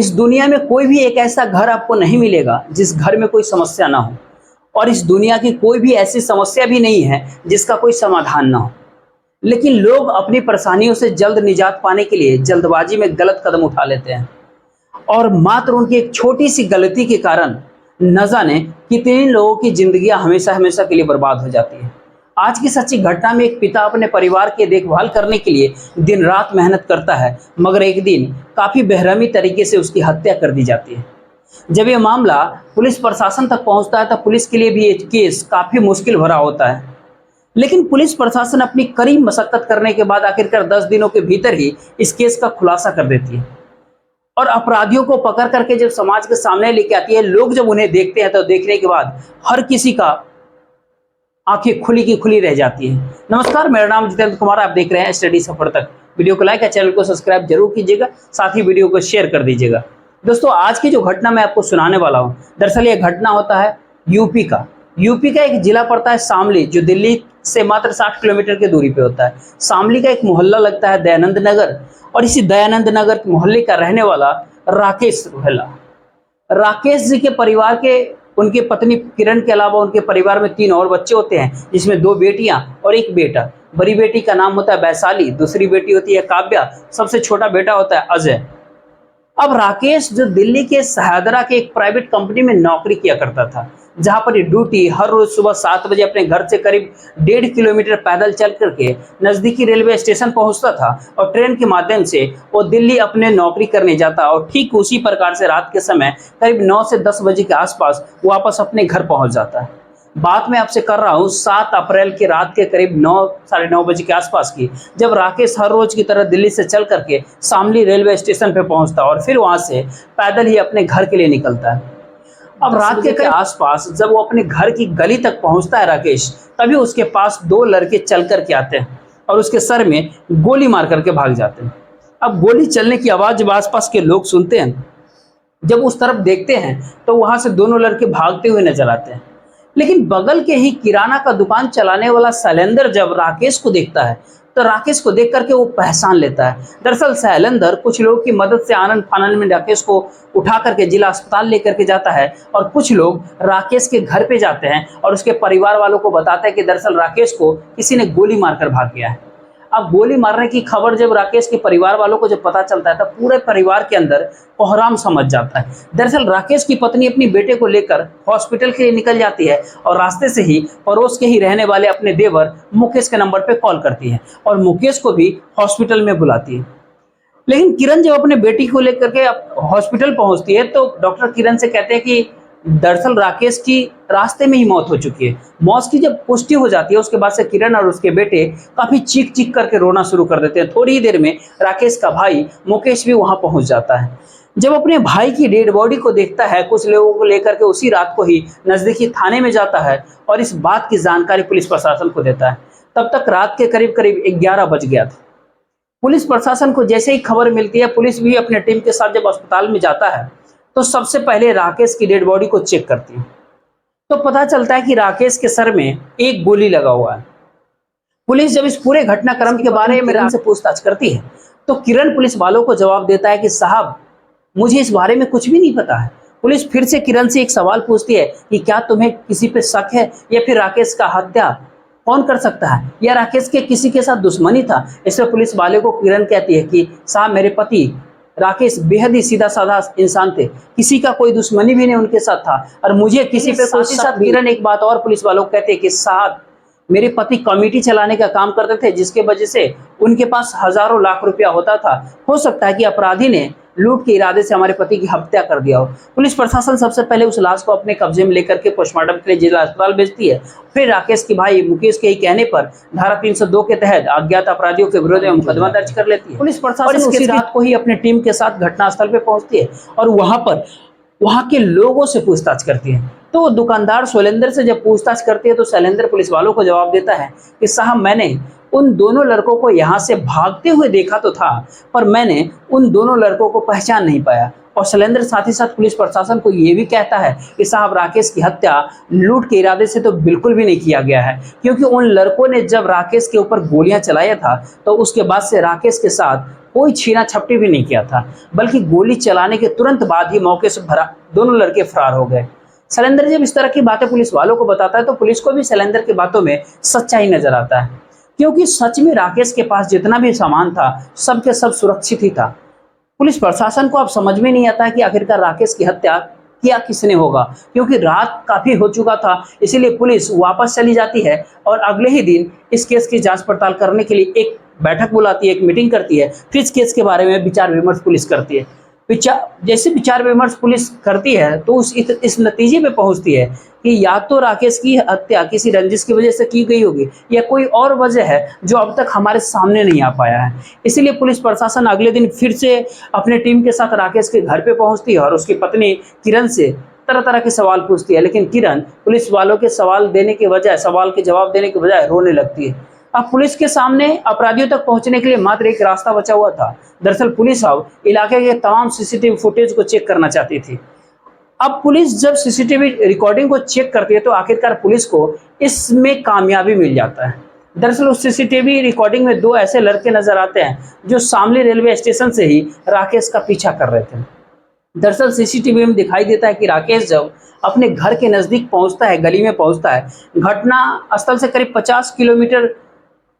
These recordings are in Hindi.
इस दुनिया में कोई भी एक ऐसा घर आपको नहीं मिलेगा जिस घर में कोई समस्या ना हो, और इस दुनिया की कोई भी ऐसी समस्या भी नहीं है जिसका कोई समाधान ना हो। लेकिन लोग अपनी परेशानियों से जल्द निजात पाने के लिए जल्दबाजी में गलत कदम उठा लेते हैं, और मात्र उनकी एक छोटी सी गलती के कारण न जाने कितने लोगों की जिंदगियां हमेशा हमेशा के लिए बर्बाद हो जाती है। आज की सच्ची घटना में एक पिता अपने परिवार की देखभाल करने के लिए दिन रात मेहनत करता है, मगर एक दिन काफी बेरहमी तरीके से उसकी हत्या कर दी जाती है। जब यह मामला पुलिस प्रशासन तक पहुंचता है, तब पुलिस के लिए भी ये केस काफी मुश्किल भरा होता है। लेकिन पुलिस प्रशासन अपनी कड़ी मशक्कत करने के बाद आखिरकार 10 दिनों के भीतर ही इस केस का खुलासा कर देती है, और अपराधियों को पकड़ करके जब समाज के सामने लेके आती है, लोग जब उन्हें देखते हैं तो देखने के बाद हर किसी का आंखें खुली की खुली रह जाती है। नमस्कार, मेरा नाम जितेंद्र कुमार, आप देख रहे हैं स्टडी सफर तक। वीडियो को लाइक और चैनल को सब्सक्राइब जरूर कीजिएगा, साथ ही वीडियो को शेयर कर दीजिएगा। दोस्तों, आज की जो घटना मैं आपको सुनाने वाला हूं, दरअसल यह घटना होता है यूपी का एक जिला पड़ता है शामली, जो दिल्ली से मात्र 60 किलोमीटर की दूरी पे होता है। शामली का एक मोहल्ला लगता है दयानंद नगर, और इसी दयानंद नगर मोहल्ले का रहने वाला राकेश रोहेला। राकेश जी के परिवार के उनके पत्नी किरण के अलावा उनके परिवार में 3 और बच्चे होते हैं, जिसमें 2 बेटियां और 1 बेटा। बड़ी बेटी का नाम होता है वैशाली, दूसरी बेटी होती है काव्या, सबसे छोटा बेटा होता है अजय। अब राकेश जो दिल्ली के सहादरा के एक प्राइवेट कंपनी में नौकरी किया करता था, जहां पर ये ड्यूटी हर रोज सुबह 7 बजे अपने घर से करीब 1.5 किलोमीटर पैदल चल करके नजदीकी रेलवे स्टेशन पहुंचता था, और ट्रेन के माध्यम से वो दिल्ली अपने नौकरी करने जाता, और ठीक उसी प्रकार से रात के समय करीब 9 से 10 बजे के आसपास वापस अपने घर पहुंच जाता है। बात मैं आपसे कर रहा हूँ 7 अप्रैल की रात के करीब 9 साढ़े 9 बजे के आसपास की, जब राकेश हर रोज की तरह दिल्ली से चल करके शामली रेलवे स्टेशन पे पहुंचता और फिर वहां से पैदल ही अपने घर के लिए निकलता है। अब रात के आसपास जब वो अपने घर की गली तक पहुंचता है राकेश, तभी उसके पास 2 लड़के चल करके आते हैं और उसके सर में गोली मार करके भाग जाते हैं। अब गोली चलने की आवाज जब आसपास के लोग सुनते हैं, जब उस तरफ देखते हैं तो वहां से दोनों लड़के भागते हुए नजर आते हैं। लेकिन बगल के ही किराना का दुकान चलाने वाला शैलेंद्र जब राकेश को देखता है, तो राकेश को देख करके वो पहचान लेता है। दरअसल शैलेंद्र कुछ लोगों की मदद से आनंद फानन में राकेश को उठा करके जिला अस्पताल लेकर के जाता है, और कुछ लोग राकेश के घर पे जाते हैं और उसके परिवार वालों को बताते हैं कि दरअसल राकेश को किसी ने गोली मारकर भाग गया है। अब गोली मारने की खबर जब राकेश के परिवार वालों को जब पता चलता है, तब पूरे परिवार के अंदर कोहराम समझ जाता है। दरअसल राकेश की पत्नी अपनी बेटे को लेकर हॉस्पिटल के लिए निकल जाती है, और रास्ते से ही पड़ोस के ही रहने वाले अपने देवर मुकेश के नंबर पे कॉल करती है और मुकेश को भी हॉस्पिटल में बुलाती है। लेकिन किरण जब अपने बेटी को लेकर के हॉस्पिटल पहुंचती है, तो डॉक्टर किरण से कहते हैं कि दरअसल राकेश की रास्ते में ही मौत हो चुकी है। मौत की जब पुष्टि हो जाती है, उसके बाद से किरण और उसके बेटे काफी चीख चीख करके रोना शुरू कर देते हैं। थोड़ी ही देर में राकेश का भाई मुकेश भी वहां पहुंच जाता है। जब अपने भाई की डेड बॉडी को देखता है, कुछ लोगों को लेकर के उसी रात को ही नजदीकी थाने में जाता है और इस बात की जानकारी पुलिस प्रशासन को देता है। तब तक रात के करीब करीब 11 बज गया था। पुलिस प्रशासन को जैसे ही खबर मिलती है, पुलिस भी अपने टीम के साथ जब अस्पताल में जाता है, तो सबसे पहले राकेश की डेड बॉडी को चेक करती है, तो पता चलता है कि राकेश के सर में एक गोली लगा हुआ है। पुलिस जब इस पूरे घटनाक्रम के बारे में किरण से पूछताछ करती है, तो किरण पुलिस वालों को जवाब देता है कि साहब, मुझे इस बारे में कुछ भी नहीं पता है। पुलिस फिर से किरण से एक सवाल पूछती है कि क्या तुम्हें किसी पे शक है, या फिर राकेश का हत्या कौन कर सकता है, या राकेश के किसी के साथ दुश्मनी था। इसमें पुलिस वाले को किरण कहती है कि साहब, मेरे पति राकेश बेहद ही सीधा साधा इंसान थे, किसी का कोई दुश्मनी भी नहीं उनके साथ था, और मुझे किसी पे कोई शक। किरण एक बात और पुलिस वालों को कहते हैं कि साहब, मेरे पति कमेटी चलाने का काम करते थे, जिसके वजह से उनके पास हजारों लाख रुपया होता था। हो सकता है कि अपराधी ने लूट के इरादे से हमारे पति की हत्या कर दिया हो। पुलिस प्रशासन सबसे पहले उस लाश को अपने कब्जे में लेकर के पोस्टमार्टम के लिए जिला अस्पताल भेजती है। फिर राकेश के भाई मुकेश के ही कहने पर धारा 302 के तहत अज्ञात अपराधियों के विरोध में मुकदमा दर्ज कर लेती है। पुलिस प्रशासन उसी रात को ही अपनी टीम के साथ घटनास्थल पे पहुंचती है और वहां के लोगों से पूछताछ करती है। तो दुकानदार शैलेंद्र से जब पूछताछ करती है, तो शैलेंद्र पुलिस वालों को जवाब देता है कि साहब, मैंने उन दोनों लड़कों को यहाँ से भागते हुए देखा तो था, पर मैंने उन दोनों लड़कों को पहचान नहीं पाया। और शैलेंद्र साथ ही साथ पुलिस प्रशासन को ये भी कहता है कि साहब, राकेश की हत्या लूट के इरादे से तो बिल्कुल भी नहीं किया गया है, क्योंकि उन लड़कों ने जब राकेश के ऊपर गोलियां चलाया था, तो उसके बाद से राकेश के साथ कोई छीना झपटी भी नहीं किया था, बल्कि गोली चलाने के तुरंत बाद ही मौके से दोनों लड़के फरार हो गए। शैलेंद्र जब इस तरह की बातें पुलिस वालों को बताता है तो पुलिस को भी शैलेंद्र की बातों में सच्चाई नजर आता है, क्योंकि सच में राकेश के पास जितना भी सामान था सब के सब सुरक्षित ही था। पुलिस प्रशासन को अब समझ में नहीं आता है कि आखिरकार राकेश की हत्या किया किसने होगा, क्योंकि रात काफी हो चुका था। इसीलिए पुलिस वापस चली जाती है और अगले ही दिन इस केस की जांच पड़ताल करने के लिए एक बैठक बुलाती है, एक मीटिंग करती है, फिर इस केस के बारे में विचार विमर्श पुलिस करती है। जैसे विचार विमर्श पुलिस करती है तो इस नतीजे पे पहुंचती है कि या तो राकेश की हत्या किसी रंजिश की वजह से की गई होगी या कोई और वजह है जो अब तक हमारे सामने नहीं आ पाया है। इसीलिए पुलिस प्रशासन अगले दिन फिर से अपने टीम के साथ राकेश के घर पे पहुंचती है और उसकी पत्नी किरण से तरह तरह के सवाल पूछती है, लेकिन किरण पुलिस वालों के सवाल के जवाब देने के बजाय रोने लगती है। अब पुलिस के सामने अपराधियों तक पहुंचने के लिए मात्र एक रास्ता बचा हुआ था। दरअसल पुलिस अब इलाके के तमाम सीसीटीवी फुटेज को चेक करना चाहती थी। अब पुलिस जब सीसीटीवी रिकॉर्डिंग को चेक करती है तो आखिरकार पुलिस को इसमें कामयाबी मिल जाता है। दरअसल उस सीसीटीवी रिकॉर्डिंग में दो ऐसे लड़के नजर आते हैं जो शामली रेलवे स्टेशन से ही राकेश का पीछा कर रहे थे। दरअसल सीसीटीवी में दिखाई देता है कि राकेश जब अपने घर के नजदीक पहुंचता है, गली में पहुंचता है, घटना स्थल से करीब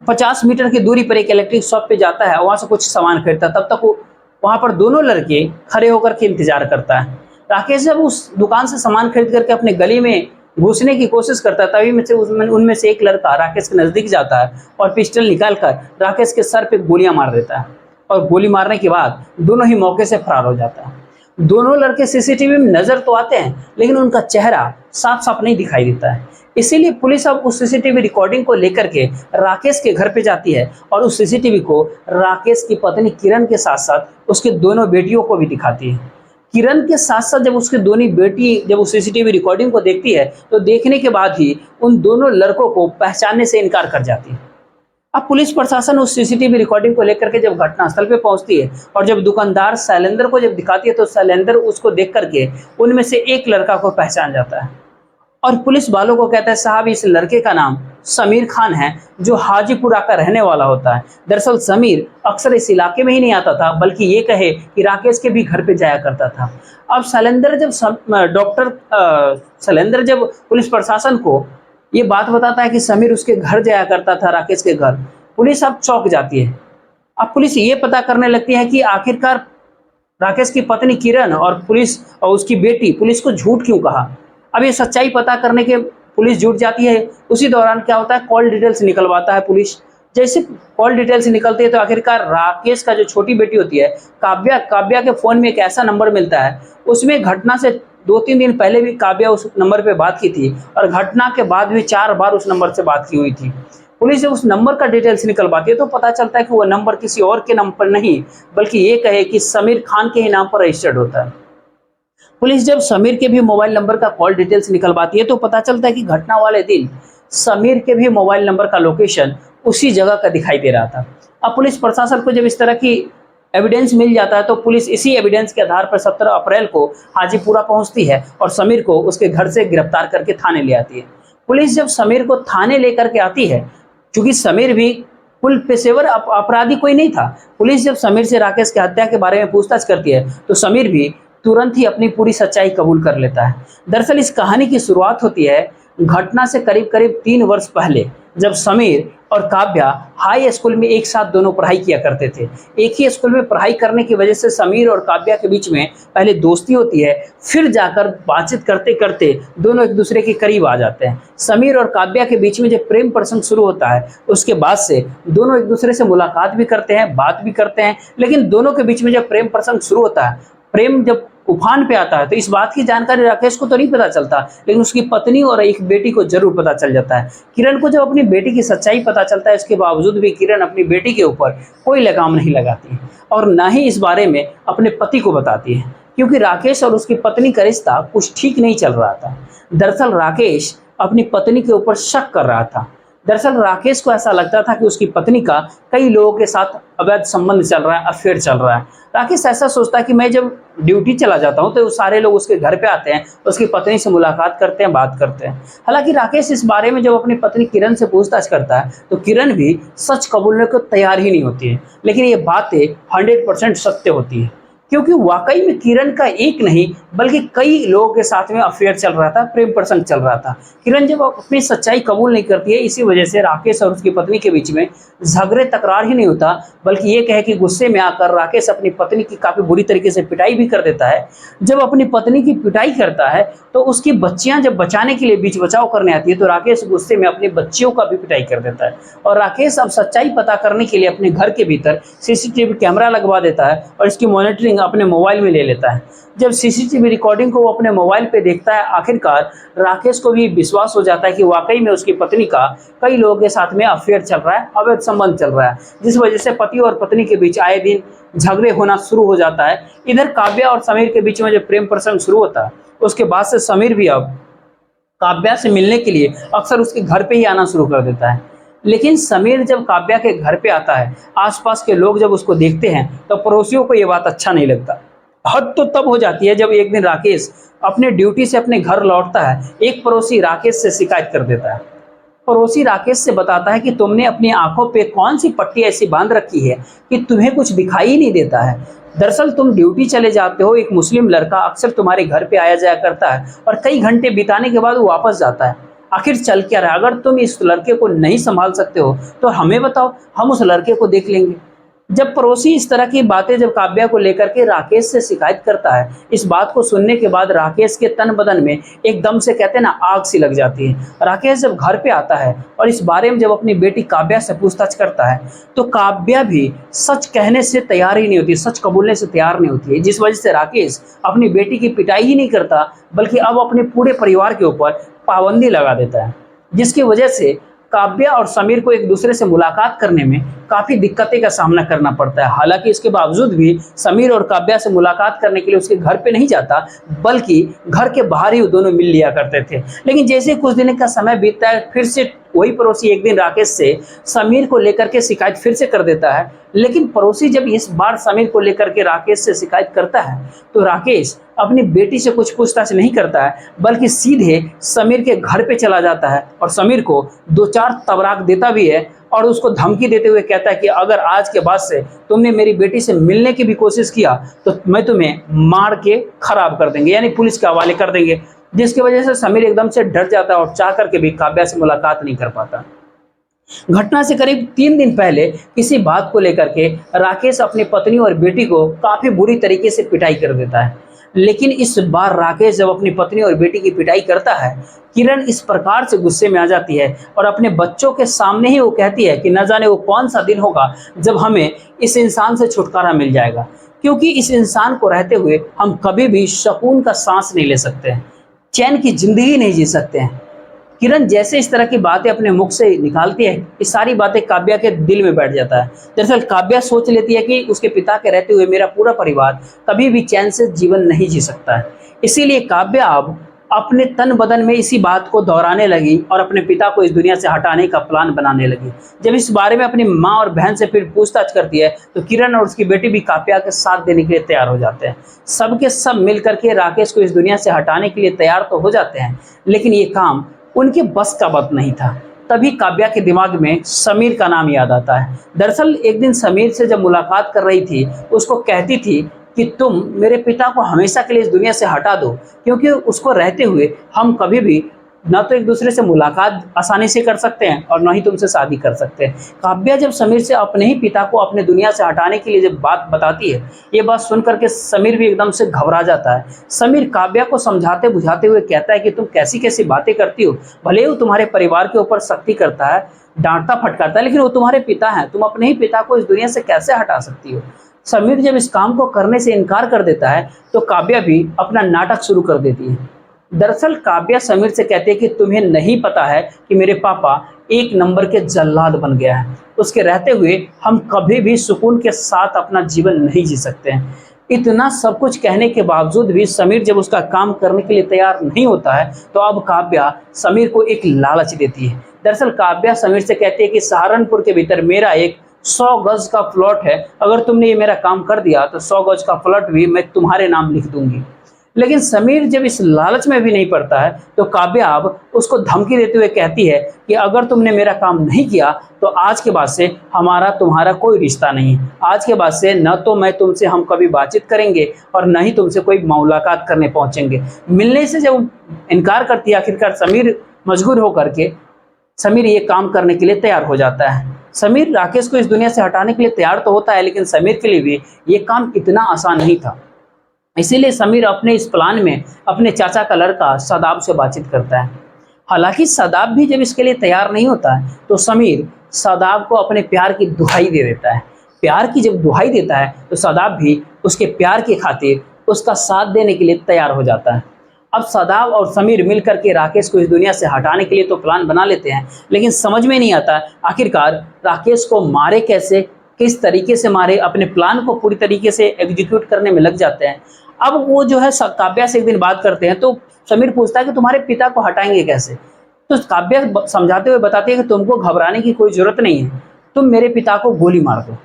50 मीटर की दूरी पर एक इलेक्ट्रिक शॉप पे जाता है, वहां से कुछ सामान खरीदता है। तब तक वो वहां पर दोनों लड़के खड़े होकर के इंतजार करता है। राकेश जब उस दुकान से सामान खरीद करके अपने गली में घुसने की कोशिश करता है, तभी उनमें से एक लड़का राकेश के नजदीक जाता है और पिस्टल निकालकर राकेश के सर पे गोलियां मार देता है और गोली मारने के बाद दोनों ही मौके से फरार हो जाता है। दोनों लड़के सीसीटीवी में नजर तो आते हैं लेकिन उनका चेहरा साफ साफ नहीं दिखाई देता है। इसीलिए पुलिस अब उस सीसीटीवी रिकॉर्डिंग को लेकर के राकेश के घर पे जाती है और उस सीसीटीवी को राकेश की पत्नी किरण के साथ साथ उसके दोनों बेटियों को भी दिखाती है। किरण के साथ साथ जब उसकी दोनों बेटी जब उस सीसीटीवी रिकॉर्डिंग को देखती है तो देखने के बाद ही उन दोनों लड़कों को पहचानने से इनकार कर जाती है। अब पुलिस प्रशासन उस सीसीटीवी रिकॉर्डिंग को लेकर के जब घटनास्थल पे पहुंचती है और जब दुकानदार शैलेंद्र को जब दिखाती है तो शैलेंद्र उसको देख करके उनमें से एक लड़का को पहचान जाता है और पुलिस वालों को कहता है, साहब इस लड़के का नाम समीर खान है जो हाजीपुरा का रहने वाला होता है। दरअसल समीर अक्सर इस इलाके में ही नहीं आता था, बल्कि ये कहे कि राकेश के भी घर पे जाया करता था। अब शैलेंद्र जब पुलिस प्रशासन को ये बात बताता है कि समीर उसके घर जाया करता था, राकेश के घर, पुलिस अब चौंक जाती है। अब पुलिस ये पता करने लगती है कि आखिरकार राकेश की पत्नी किरण और उसकी बेटी पुलिस को झूठ क्यों कहा। अब ये सच्चाई पता करने के पुलिस जुट जाती है। उसी दौरान क्या होता है, कॉल डिटेल्स निकलवाता है पुलिस। जैसे कॉल डिटेल्स निकलती है तो आखिरकार राकेश का जो छोटी बेटी होती है काव्या के फोन में एक ऐसा नंबर मिलता है, उसमें घटना से 2-3 दिन पहले भी काव्या उस नंबर पे बात की थी और घटना के बाद भी 4 बार उस नंबर से बात की हुई थी। पुलिस जब उस नंबर का डिटेल्स निकलवाती है तो पता चलता है कि वह नंबर किसी और के नाम पर नहीं बल्कि ये कहे कि समीर खान के ही नाम पर रजिस्टर्ड होता है। पुलिस जब समीर के भी मोबाइल नंबर का कॉल डिटेल्स निकलवाती है तो पता चलता है कि घटना वाले दिन समीर के भी मोबाइल नंबर का लोकेशन उसी जगह का दिखाई दे रहा था। अब पुलिस प्रशासन को जब इस तरह की एविडेंस मिल जाता है तो पुलिस इसी एविडेंस के आधार पर 17 अप्रैल को हाजीपुरा पहुंचती है और समीर को उसके घर से गिरफ्तार करके थाने ले आती है। पुलिस जब समीर को थाने लेकर के आती है, क्योंकि समीर भी कुल पेशेवर अपराधी कोई नहीं था, पुलिस जब समीर से राकेश की हत्या के बारे में पूछताछ करती है तो समीर भी तुरंत ही अपनी पूरी सच्चाई कबूल कर लेता है। दरअसल इस कहानी की शुरुआत होती है घटना से करीब 3 वर्ष पहले, जब समीर और काव्या हाई स्कूल में एक साथ दोनों पढ़ाई किया करते थे। एक ही स्कूल में पढ़ाई करने की वजह से समीर और काव्या के बीच में पहले दोस्ती होती है, फिर जाकर बातचीत करते करते दोनों एक दूसरे के करीब आ जाते हैं। समीर और काव्या के बीच में जब प्रेम प्रसंग शुरू होता है उसके बाद से दोनों एक दूसरे से मुलाकात भी करते हैं, बात भी करते हैं। लेकिन दोनों के बीच में जब प्रेम प्रसंग शुरू होता है, प्रेम जब उफान पे आता है तो इस बात की जानकारी राकेश को तो नहीं पता चलता, लेकिन उसकी पत्नी और एक बेटी को जरूर पता चल जाता है। किरण को जब अपनी बेटी की सच्चाई पता चलता है, इसके बावजूद भी किरण अपनी बेटी के ऊपर कोई लगाम नहीं लगाती है और ना ही इस बारे में अपने पति को बताती है, क्योंकि राकेश और उसकी पत्नी का रिश्ता कुछ ठीक नहीं चल रहा था। दरअसल राकेश अपनी पत्नी के ऊपर शक कर रहा था। दरअसल राकेश को ऐसा लगता था कि उसकी पत्नी का कई लोगों के साथ अवैध संबंध चल रहा है, अफेयर चल रहा है। राकेश ऐसा सोचता है कि मैं जब ड्यूटी चला जाता हूं तो सारे लोग उसके घर पे आते हैं, उसकी पत्नी से मुलाकात करते हैं, बात करते हैं। हालांकि राकेश इस बारे में जब अपनी पत्नी किरण से पूछताछ करता है तो किरण भी सच कबूलने को तैयार ही नहीं होती है। लेकिन ये बातें 100% सत्य होती है, क्योंकि वाकई में किरण का एक नहीं बल्कि कई लोगों के साथ में अफेयर चल रहा था, प्रेम प्रसंग चल रहा था। किरण जब अपनी सच्चाई कबूल नहीं करती है, इसी वजह से राकेश और उसकी पत्नी के बीच में झगड़े तकरार ही नहीं होता, बल्कि ये कहे कि गुस्से में आकर राकेश अपनी पत्नी की काफी बुरी तरीके से पिटाई भी कर देता है। जब अपनी पत्नी की पिटाई करता है तो उसकी बच्चियां जब बचाने के लिए बीच बचाव करने आती है तो राकेश गुस्से में अपनी बच्चियों का भी पिटाई कर देता है। और राकेश अब सच्चाई पता करने के लिए अपने घर के भीतर सीसीटीवी कैमरा लगवा देता है और इसकी मॉनिटरिंग अपने मोबाइल में ले लेता है। जब सीसीटीवी रिकॉर्डिंग को वो अपने मोबाइल पे देखता है, आखिरकार राकेश को भी विश्वास हो जाता है कि वाकई में उसकी पत्नी का कई लोगों के साथ में अफेयर चल रहा है, अवैध संबंध चल रहा है, जिस वजह से पति और पत्नी के बीच आए दिन झगड़े होना शुरू हो जाता है। इधर काव्या और समीर के बीच में जब प्रेम प्रसंग शुरू होता है उसके बाद से समीर भी अब काव्या से मिलने के लिए अक्सर उसके घर पे ही आना शुरू कर देता है। लेकिन समीर जब काव्या के घर पे आता है, आसपास के लोग जब उसको देखते हैं तो पड़ोसियों को ये बात अच्छा नहीं लगता। हद तो तब हो जाती है जब एक दिन राकेश अपने ड्यूटी से अपने घर लौटता है। एक पड़ोसी राकेश से शिकायत कर देता है। पड़ोसी राकेश से बताता है कि तुमने अपनी आंखों पे कौन सी पट्टी ऐसी बांध रखी है कि तुम्हें कुछ दिखाई नहीं देता है। दरअसल तुम ड्यूटी चले जाते हो, एक मुस्लिम लड़का अक्सर तुम्हारे घर पे आया जाया करता है और कई घंटे बिताने के बाद वो वापस जाता है। आखिर चल क्या रहा है? अगर तुम इस लड़के को नहीं संभाल सकते हो तो हमें बताओ, हम उस लड़के को देख लेंगे। जब पड़ोसी इस तरह की बातें जब काव्या को लेकर के राकेश से शिकायत करता है, इस बात को सुनने के बाद राकेश के तन बदन में एकदम से कहते हैं ना आग सी लग जाती है। राकेश जब घर पे आता है और इस बारे में जब अपनी बेटी काव्या से पूछताछ करता है तो काव्या भी सच कहने से तैयार ही नहीं होती, सच कबूलने से तैयार नहीं होती है, जिस वजह से राकेश अपनी बेटी की पिटाई ही नहीं करता बल्कि अब अपने पूरे परिवार के ऊपर पाबंदी लगा देता है, जिसकी वजह से काव्या और समीर को एक दूसरे से मुलाकात करने में काफी दिक्कतें का सामना करना पड़ता है। हालांकि इसके बावजूद भी समीर और काव्या से मुलाकात करने के लिए उसके घर पे नहीं जाता बल्कि घर के बाहर ही वो दोनों मिल लिया करते थे। लेकिन जैसे कुछ दिन का समय बीतता है, फिर से वही पड़ोसी एक दिन राकेश से समीर को लेकर के शिकायत फिर से कर देता है। लेकिन पड़ोसी जब इस बार समीर को लेकर के राकेश से शिकायत करता है तो राकेश अपनी बेटी से कुछ पूछताछ नहीं करता है बल्कि सीधे समीर के घर पे चला जाता है और समीर को 2-4 तबराक देता भी है और उसको धमकी देते हुए कहता है कि अगर आज के बाद से तुमने मेरी बेटी से मिलने की भी कोशिश किया तो मैं तुम्हें मार के खराब कर देंगे, यानी पुलिस के हवाले कर देंगे। जिसकी वजह से समीर एकदम से डर जाता है और चाह करके भी काव्या से मुलाकात नहीं कर पाता। घटना से करीब 3 दिन पहले किसी बात को लेकर के राकेश अपनी पत्नी और बेटी को काफी बुरी तरीके से पिटाई कर देता है। लेकिन इस बार राकेश जब अपनी पत्नी और बेटी की पिटाई करता है, किरण इस प्रकार से गुस्से में आ जाती है और अपने बच्चों के सामने ही वो कहती है कि न जाने वो कौन सा दिन होगा जब हमें इस इंसान से छुटकारा मिल जाएगा, क्योंकि इस इंसान को रहते हुए हम कभी भी सुकून का सांस नहीं ले सकते हैं, चैन की जिंदगी नहीं जी सकते हैं। किरण जैसे इस तरह की बातें अपने मुख से निकालती है, ये सारी बातें काव्या के दिल में बैठ जाता है। दरअसल काव्या सोच लेती है कि उसके पिता के रहते हुए मेरा पूरा परिवार कभी भी चैन से जीवन नहीं जी सकता है। इसीलिए काव्या अब अपने तन बदन में इसी बात को दोहराने लगी और अपने पिता को इस दुनिया से हटाने का प्लान बनाने लगी। जब इस बारे में अपनी माँ और बहन से फिर पूछताछ करती है तो किरण और उसकी बेटी भी काव्या के साथ देने के लिए तैयार हो जाते हैं। सबके सब मिल करके राकेश को इस दुनिया से हटाने के लिए तैयार तो हो जाते हैं, लेकिन ये काम उनके बस का बात नहीं था। तभी काव्या के दिमाग में समीर का नाम याद आता है। दरअसल एक दिन समीर से जब मुलाकात कर रही थी, उसको कहती थी कि तुम मेरे पिता को हमेशा के लिए इस दुनिया से हटा दो, क्योंकि उसको रहते हुए हम कभी भी ना तो एक दूसरे से मुलाकात आसानी से कर सकते हैं और ना ही तुमसे शादी कर सकते हैं। काव्या जब समीर से अपने ही पिता को अपने दुनिया से हटाने के लिए जब बात बताती है, ये बात सुन करके समीर भी एकदम से घबरा जाता है। समीर काव्या को समझाते बुझाते हुए कहता है कि तुम कैसी कैसी बातें करती हो, भले ही वो तुम्हारे परिवार के ऊपर सख्ती करता है, डांटता फटकारता है, लेकिन वो तुम्हारे पिता हैं, तुम अपने ही पिता को इस दुनिया से कैसे हटा सकती हो। समीर जब इस काम को करने से इनकार कर देता है तो काव्या भी अपना नाटक शुरू कर देती है। दरअसल काव्या समीर से कहती है कि तुम्हें नहीं पता है कि मेरे पापा एक नंबर के जल्लाद बन गया है, उसके रहते हुए हम कभी भी सुकून के साथ अपना जीवन नहीं जी सकते हैं। इतना सब कुछ कहने के बावजूद भी समीर जब उसका काम करने के लिए तैयार नहीं होता है तो अब काव्या समीर को एक लालच देती है। दरअसल काव्या समीर से कहती है कि सहारनपुर के भीतर मेरा एक 100 गज का प्लॉट है, अगर तुमने ये मेरा काम कर दिया तो 100 गज का प्लॉट भी मैं तुम्हारे नाम लिख दूंगी। लेकिन समीर जब इस लालच में भी नहीं पड़ता है तो काव्या अब उसको धमकी देते हुए कहती है कि अगर तुमने मेरा काम नहीं किया तो आज के बाद से हमारा तुम्हारा कोई रिश्ता नहीं है। आज के बाद से न तो मैं तुमसे हम कभी बातचीत करेंगे और न ही तुमसे कोई मुलाकात करने पहुंचेंगे। मिलने से जब इनकार करती है, आखिरकार समीर मजबूर होकर के समीर ये काम करने के लिए तैयार हो जाता है। समीर राकेश को इस दुनिया से हटाने के लिए तैयार तो होता है, लेकिन समीर के लिए भी ये काम इतना आसान नहीं था। इसीलिए समीर अपने इस प्लान में अपने चाचा का लड़का शादाब से बातचीत करता है। हालांकि शादाब भी जब इसके लिए तैयार नहीं होता है तो समीर शादाब को अपने प्यार की दुहाई दे देता है। प्यार की जब दुहाई देता है तो शादाब भी उसके प्यार की खातिर उसका साथ देने के लिए तैयार हो जाता है। अब शादाब और समीर मिलकर के राकेश को इस दुनिया से हटाने के लिए तो प्लान बना लेते हैं, लेकिन समझ में नहीं आता आखिरकार राकेश को मारे कैसे, किस तरीके से मारे। अपने प्लान को पूरी तरीके से एग्जीक्यूट करने में लग जाते हैं। अब वो जो है काव्या से एक दिन बात करते हैं तो समीर पूछता है कि तुम्हारे पिता को हटाएंगे कैसे। तो काव्या समझाते हुए बताती है कि तुमको घबराने की कोई जरूरत नहीं है, तुम मेरे पिता को गोली मार दो।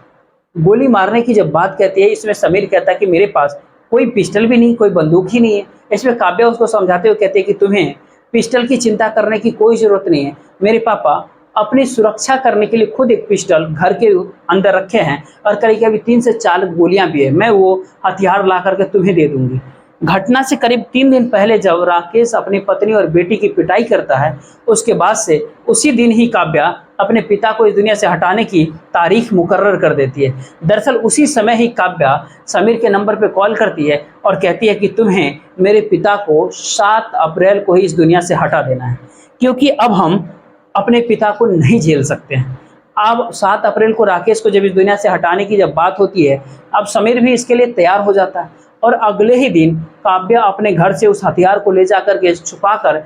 गोली मारने की जब बात कहती है, इसमें समीर कहता है कि मेरे पास कोई पिस्टल भी नहीं, कोई बंदूक ही नहीं है। इसमें काव्या उसको समझाते हुए कहती है कि तुम्हें पिस्टल की चिंता करने की कोई जरूरत नहीं है, मेरे पापा अपनी सुरक्षा करने के लिए खुद एक पिस्टल घर के अंदर रखे हैं और करीब करीब 3 से 4 गोलियां भी है, मैं वो हथियार ला करके तुम्हें दे दूंगी। घटना से करीब 3 दिन पहले जब राकेश अपनी पत्नी और बेटी की पिटाई करता है, उसके बाद से उसी दिन ही काव्या अपने पिता को इस दुनिया से हटाने की तारीख मुकर्रर कर देती है। दरअसल उसी समय ही काव्या समीर के नंबर पर कॉल करती है और कहती है कि तुम्हें मेरे पिता को 7 अप्रैल को ही इस दुनिया से हटा देना है, क्योंकि अब हम अपने पिता को नहीं झेल सकते हैं। अब 7 अप्रैल को राकेश को जब इस दुनिया से हटाने की जब बात होती है, अब समीर भी इसके लिए तैयार हो जाता है और अगले ही दिन काव्या अपने घर से उस हथियार को ले जाकर के छुपाकर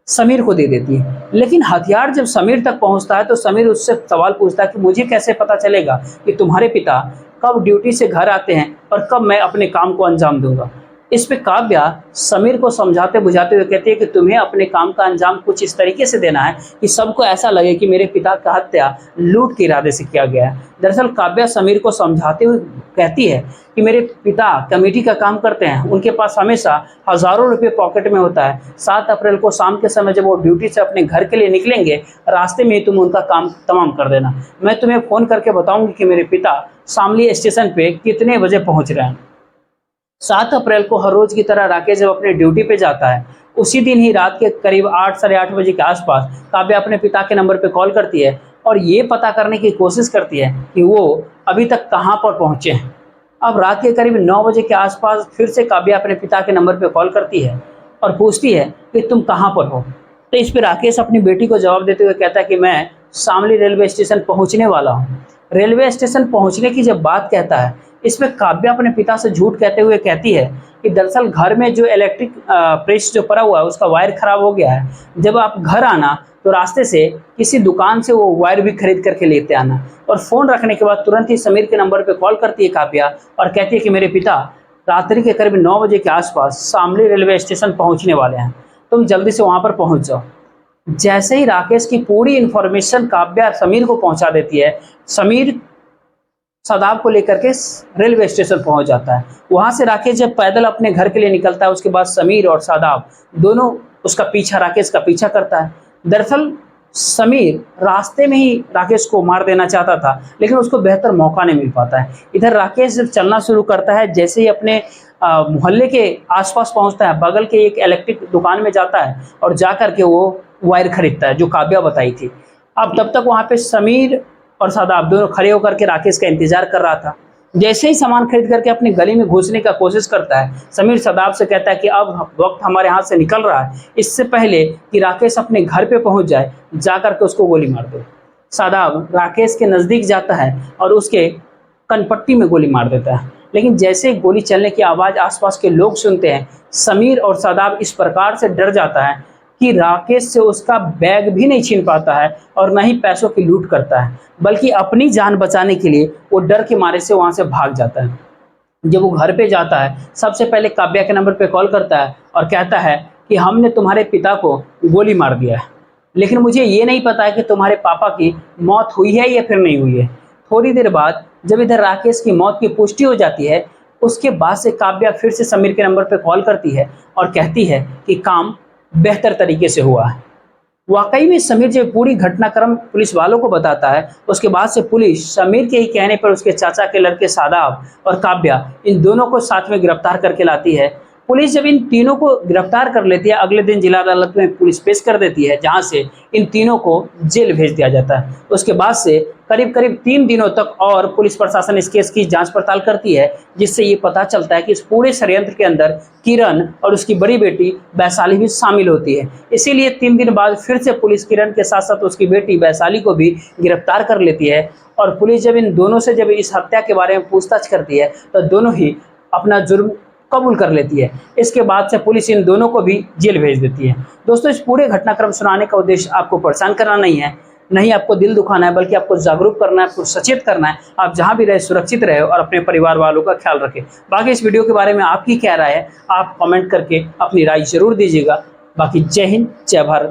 समीर को दे देती है। लेकिन हथियार जब समीर तक पहुंचता है तो समीर उससे सवाल पूछता है कि मुझे कैसे पता चलेगा कि तुम्हारे पिता कब ड्यूटी से घर आते हैं और कब मैं अपने काम को अंजाम दूंगा। इस पे काव्या समीर को समझाते बुझाते हुए कहती है कि तुम्हें अपने काम का अंजाम कुछ इस तरीके से देना है कि सबको ऐसा लगे कि मेरे पिता का हत्या लूट के इरादे से किया गया है। दरअसल काव्या समीर को समझाते हुए कहती है कि मेरे पिता कमेटी का काम करते हैं, उनके पास हमेशा हजारों रुपये पॉकेट में होता है। 7 अप्रैल को शाम के समय जब वो ड्यूटी से अपने घर के लिए निकलेंगे, रास्ते में ही तुम उनका काम तमाम कर देना। मैं तुम्हें फ़ोन करके बताऊंगी कि मेरे पिता शामली स्टेशन पे कितने बजे पहुंच रहे हैं। 7 अप्रैल को हर रोज की तरह राकेश जब अपने ड्यूटी पे जाता है, उसी दिन ही रात के करीब 8 साढ़े 8 बजे के आसपास काव्या अपने पिता के नंबर पे कॉल करती है और ये पता करने की कोशिश करती है कि वो अभी तक कहाँ पर पहुँचे हैं। अब रात के करीब 9 बजे के आसपास फिर से काव्या अपने पिता के नंबर पे कॉल करती है और पूछती है कि तुम कहाँ पर हो। तो इस पर राकेश अपनी बेटी को जवाब देते हुए कहता है कि मैं शामली रेलवे स्टेशन पहुँचने वाला हूँ। रेलवे स्टेशन पहुँचने की जब बात कहता है, इसमें काव्या अपने पिता से झूठ कहते हुए कहती है कि दरअसल घर में जो इलेक्ट्रिक प्रेस जो पड़ा हुआ है उसका वायर खराब हो गया है, जब आप घर आना तो रास्ते से किसी दुकान से वो वायर भी खरीद करके लेते आना। और फ़ोन रखने के बाद तुरंत ही समीर के नंबर पे कॉल करती है काव्या और कहती है कि मेरे पिता रात्रि के करीब 9 बजे के आसपास शामली रेलवे स्टेशन पहुँचने वाले हैं, तुम जल्दी से वहाँ पर पहुँच जाओ। जैसे ही राकेश की पूरी इन्फॉर्मेशन काव्या समीर को पहुँचा देती है, समीर शादाब को लेकर के रेलवे स्टेशन पहुंच जाता है। वहां से राकेश जब पैदल अपने घर के लिए निकलता है, उसके बाद समीर और शादाब दोनों उसका पीछा राकेश का पीछा करता है। दरअसल समीर रास्ते में ही राकेश को मार देना चाहता था, लेकिन उसको बेहतर मौका नहीं मिल पाता है। इधर राकेश जब चलना शुरू करता है, जैसे ही अपने मोहल्ले के आसपास पहुंचता है, बगल के एक इलेक्ट्रिक दुकान में जाता है और जा करके वो वायर खरीदता है जो काव्या बताई थी। अब तब तक वहाँ पे समीर और शादाब दोनों खड़े होकर के राकेश का इंतजार कर रहा था। जैसे ही सामान खरीद करके अपनी गली में घुसने का कोशिश करता है, समीर शादाब से कहता है कि अब वक्त हमारे हाथ से निकल रहा है, इससे पहले कि राकेश अपने घर पे पहुंच जाए, जा करके उसको गोली मार दो। शादाब राकेश के नज़दीक जाता है और उसके कनपट्टी में गोली मार देता है। लेकिन जैसे गोली चलने की आवाज़ आसपास के लोग सुनते हैं, समीर और शादाब इस प्रकार से डर जाता है कि राकेश से उसका बैग भी नहीं छीन पाता है और न ही पैसों की लूट करता है, बल्कि अपनी जान बचाने के लिए वो डर के मारे से वहाँ से भाग जाता है। जब वो घर पे जाता है सबसे पहले काव्या के नंबर पे कॉल करता है और कहता है कि हमने तुम्हारे पिता को गोली मार दिया है, लेकिन मुझे ये नहीं पता है कि तुम्हारे पापा की मौत हुई है या फिर नहीं हुई है। थोड़ी देर बाद जब इधर राकेश की मौत की पुष्टि हो जाती है, उसके बाद से काव्या फिर से समीर के नंबर पे कॉल करती है और कहती है कि काम बेहतर तरीके से हुआ है। वाकई में समीर जब पूरी घटनाक्रम पुलिस वालों को बताता है, उसके बाद से पुलिस समीर के ही कहने पर उसके चाचा के लड़के शादाब और काव्या इन दोनों को साथ में गिरफ्तार करके लाती है। पुलिस जब इन तीनों को गिरफ्तार कर लेती है, अगले दिन जिला अदालत में पुलिस पेश कर देती है, जहां से इन तीनों को जेल भेज दिया जाता है। उसके बाद से करीब करीब 3 दिनों तक और पुलिस प्रशासन इस केस की जांच पड़ताल करती है, जिससे ये पता चलता है कि इस पूरे षड्यंत्र के अंदर किरण और उसकी बड़ी बेटी वैशाली भी शामिल होती है। इसीलिए 3 दिन बाद फिर से पुलिस किरण के साथ साथ उसकी बेटी वैशाली को भी गिरफ्तार कर लेती है। और पुलिस जब इन दोनों से जब इस हत्या के बारे में पूछताछ करती है, तो दोनों ही अपना जुर्म कबूल कर लेती है। इसके बाद से पुलिस इन दोनों को भी जेल भेज देती है। दोस्तों, इस पूरे घटनाक्रम सुनाने का उद्देश्य आपको परेशान करना नहीं है, नहीं आपको दिल दुखाना है, बल्कि आपको जागरूक करना है, आपको सचेत करना है। आप जहां भी रहे सुरक्षित रहे और अपने परिवार वालों का ख्याल रखें। बाकी इस वीडियो के बारे में आपकी क्या राय है, आप कमेंट करके अपनी राय जरूर दीजिएगा। बाकी जय हिंद, जय भारत।